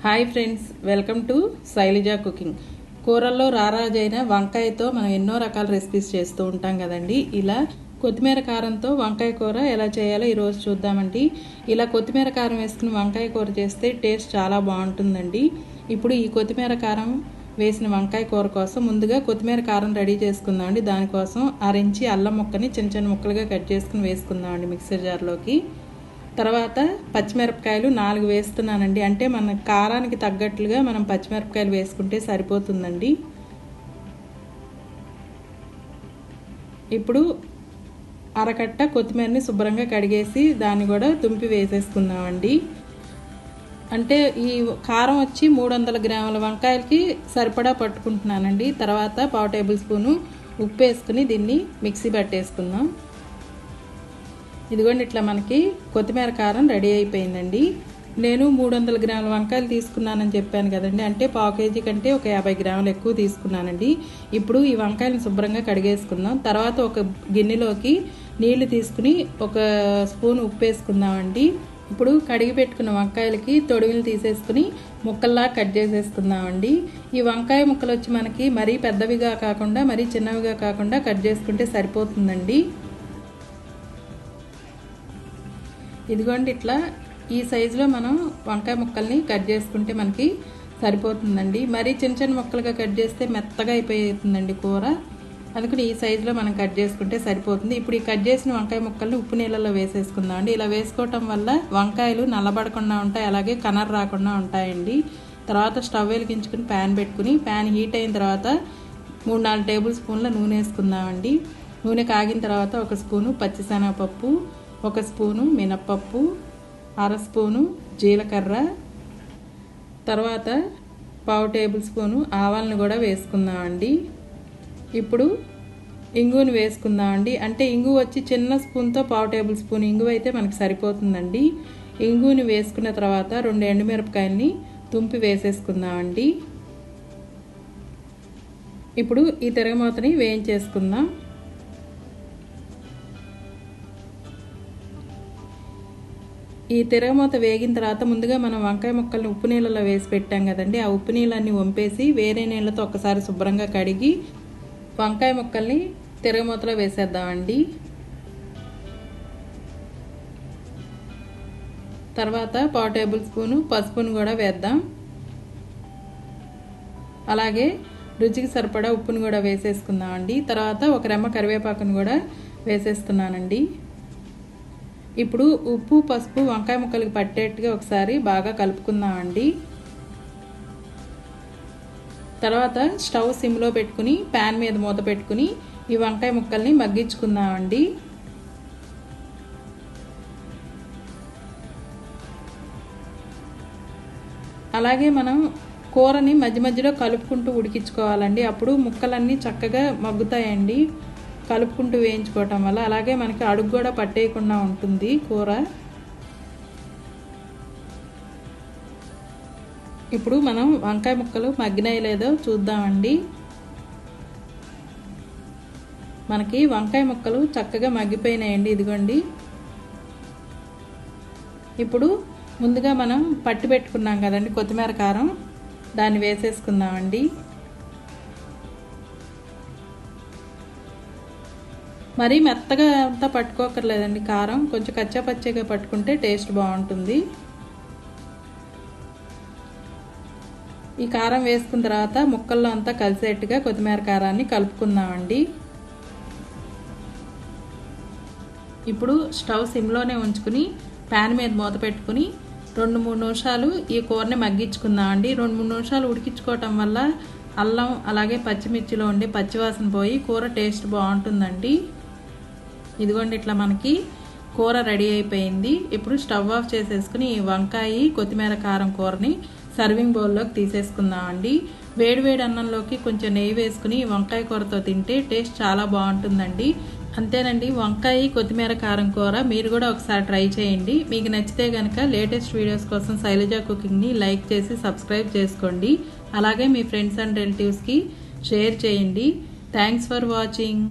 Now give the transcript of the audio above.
Hi friends, welcome to Shailaja cooking. కూరల్లో రారాజైన వంకాయతో మనం ఎన్నో రకాల రెసిపీస్ చేస్తూ ఉంటాం కదండి. ఇలా కొత్తిమీర కారంతో వంకాయ కూర ఎలా చేయాలో ఈరోజు చూద్దామండి. ఇలా కొత్తిమీర కారం వేసుకుని వంకాయ కూర చేస్తే టేస్ట్ చాలా బాగుంటుందండి. ఇప్పుడు ఈ కొత్తిమీర కారం వేసిన వంకాయ కూర కోసం ముందుగా కొత్తిమీర కారం రెడీ చేసుకుందామండి. దానికోసం 1/2 ఇంచి అల్లం ముక్కని చిన్న చిన్న ముక్కలుగా కట్ చేసుకుని వేసుకుందామండి మిక్సర్ జార్లోకి. తర్వాత పచ్చిమిరపకాయలు 4 వేస్తున్నానండి. అంటే మన కారానికి తగ్గట్లుగా మనం పచ్చిమిరపకాయలు వేసుకుంటే సరిపోతుందండి. ఇప్పుడు అరకట్ట కొత్తిమీరని శుభ్రంగా కడిగేసి దాన్ని కూడా తుంపి వేసేసుకుందామండి. అంటే ఈ కారం వచ్చి 300 గ్రాముల వంకాయలకి సరిపడా పట్టుకుంటున్నానండి. తర్వాత 1/2 టేబుల్ స్పూను ఉప్పు వేసుకుని దీన్ని మిక్సీ పట్టేసుకుందాం. ఇదిగోండి, ఇట్లా మనకి కొత్తిమీర కారం రెడీ అయిపోయిందండి. నేను 300 గ్రాముల వంకాయలు తీసుకున్నానని చెప్పాను కదండి. అంటే 1/2 కేజీ కంటే ఒక 50 గ్రాములు ఎక్కువ తీసుకున్నానండి. ఇప్పుడు ఈ వంకాయలను శుభ్రంగా కడిగేసుకుందాం. తర్వాత ఒక గిన్నెలోకి నీళ్లు తీసుకుని 1 స్పూన్ ఉప్పు వేసుకుందామండి. ఇప్పుడు కడిగి పెట్టుకున్న వంకాయలకి తొడిమిలు తీసేసుకుని ముక్కల్లా కట్ చేసేసుకుందామండి. ఈ వంకాయ ముక్కలు వచ్చి మనకి మరీ పెద్దవిగా కాకుండా మరీ చిన్నవిగా కాకుండా కట్ చేసుకుంటే సరిపోతుందండి. ఇదిగోండి, ఇట్లా ఈ సైజులో మనం వంకాయ ముక్కల్ని కట్ చేసుకుంటే మనకి సరిపోతుందండి. మరీ చిన్న చిన్న ముక్కలుగా కట్ చేస్తే మెత్తగా అయిపోతుందండి కూర. అందుకని ఈ సైజులో మనం కట్ చేసుకుంటే సరిపోతుంది. ఇప్పుడు ఈ కట్ చేసిన వంకాయ ముక్కల్ని ఉప్పు నీళ్ళలో వేసేసుకుందాం అండి. ఇలా వేసుకోవటం వల్ల వంకాయలు నల్లబడకుండా ఉంటాయి, అలాగే కనర్ రాకుండా ఉంటాయండి. తర్వాత స్టవ్ వెలిగించుకుని ప్యాన్ పెట్టుకుని ప్యాన్ హీట్ అయిన తర్వాత 3-4 టేబుల్ స్పూన్ల నూనె వేసుకుందామండి. నూనె కాగిన తర్వాత 1 స్పూను పచ్చిశనగపప్పు, 1 స్పూను మినప్పప్పు, 1/2 స్పూను జీలకర్ర, తర్వాత 1/2 టేబుల్ స్పూను ఆవాలను కూడా వేసుకుందామండి. ఇప్పుడు ఇంగువని వేసుకుందామండి. అంటే ఇంగువ వచ్చి చిన్న స్పూన్తో 1/2 టేబుల్ స్పూన్ ఇంగువ అయితే మనకి సరిపోతుందండి. ఇంగువని వేసుకున్న తర్వాత 2 ఎండుమిరపకాయలని తుంపి వేసేసుకుందామండి. ఇప్పుడు ఈ తిరగమూతని వేయించేసుకుందాం. ఈ తిరగమూత వేగిన తర్వాత ముందుగా మనం వంకాయ ముక్కల్ని ఉప్పు నీళ్ళలో వేసి పెట్టాం కదండి. ఆ ఉప్పు నీళ్ళన్నీ వంపేసి వేరే నీళ్ళతో ఒకసారి శుభ్రంగా కడిగి వంకాయ ముక్కల్ని తిరగమూతలో వేసేద్దామండి. తర్వాత 1/2 టేబుల్ స్పూను పసుపును కూడా వేద్దాం. అలాగే రుచికి సరిపడా ఉప్పును కూడా వేసేసుకుందామండి. తర్వాత 1 రెమ్మ కరివేపాకును కూడా వేసేస్తున్నానండి. ఇప్పుడు ఉప్పు పసుపు వంకాయ ముక్కలకి పట్టేట్టుగా ఒకసారి బాగా కలుపుకుందామండి. తర్వాత స్టవ్ సిమ్లో పెట్టుకుని ప్యాన్ మీద మూత పెట్టుకుని ఈ వంకాయ ముక్కల్ని మగ్గించుకుందామండి. అలాగే మనం కూరని మధ్య మధ్యలో కలుపుకుంటూ ఉడికించుకోవాలండి. అప్పుడు ముక్కలన్నీ చక్కగా మగ్గుతాయండి కలుపుకుంటూ వేయించుకోవటం వల్ల. అలాగే మనకి అడుగు కూడా పట్టేయకుండా ఉంటుంది కూర. ఇప్పుడు మనం వంకాయ ముక్కలు మగ్గినాయి లేదో చూద్దామండి. మనకి వంకాయ ముక్కలు చక్కగా మగ్గిపోయినాయండి. ఇదిగోండి, ఇప్పుడు ముందుగా మనం పట్టి పెట్టుకున్నాం కదండి కొత్తిమీర కారం, దాన్ని వేసేసుకుందామండి. మరీ మెత్తగా అంతా పట్టుకోకర్లేదండి కారం, కొంచెం కచ్చాపచ్చగా పట్టుకుంటే టేస్ట్ బాగుంటుంది. ఈ కారం వేసుకున్న తర్వాత ముక్కల్లో అంతా కలిసేట్టుగా కొత్తిమీర కారాన్ని కలుపుకుందామండి. ఇప్పుడు స్టవ్ సిమ్లోనే ఉంచుకుని ప్యాన్ మీద మూత పెట్టుకుని 2-3 నిమిషాలు ఈ కూరని మగ్గించుకుందామండి. 2-3 నిమిషాలు ఉడికించుకోవటం వల్ల అల్లం అలాగే పచ్చిమిర్చిలో ఉండే పచ్చివాసన పోయి కూర టేస్ట్ బాగుంటుందండి. ఇదిగోండి, ఇట్లా మనకి కూర రెడీ అయిపోయింది. ఇప్పుడు స్టవ్ ఆఫ్ చేసేసుకుని ఈ వంకాయ కొత్తిమీర కారం కూరని సర్వింగ్ బౌల్లోకి తీసేసుకుందామండి. వేడివేడి అన్నంలోకి కొంచెం నెయ్యి వేసుకుని వంకాయ కూరతో తింటే టేస్ట్ చాలా బాగుంటుందండి. అంతేనండి, వంకాయ కొత్తిమీర కారం కూర మీరు కూడా ఒకసారి ట్రై చేయండి. మీకు నచ్చితే కనుక లేటెస్ట్ వీడియోస్ కోసం శైలజ కుకింగ్ని లైక్ చేసి సబ్స్క్రైబ్ చేసుకోండి. అలాగే మీ ఫ్రెండ్స్ అండ్ రిలేటివ్స్కి షేర్ చేయండి. Thanks for watching.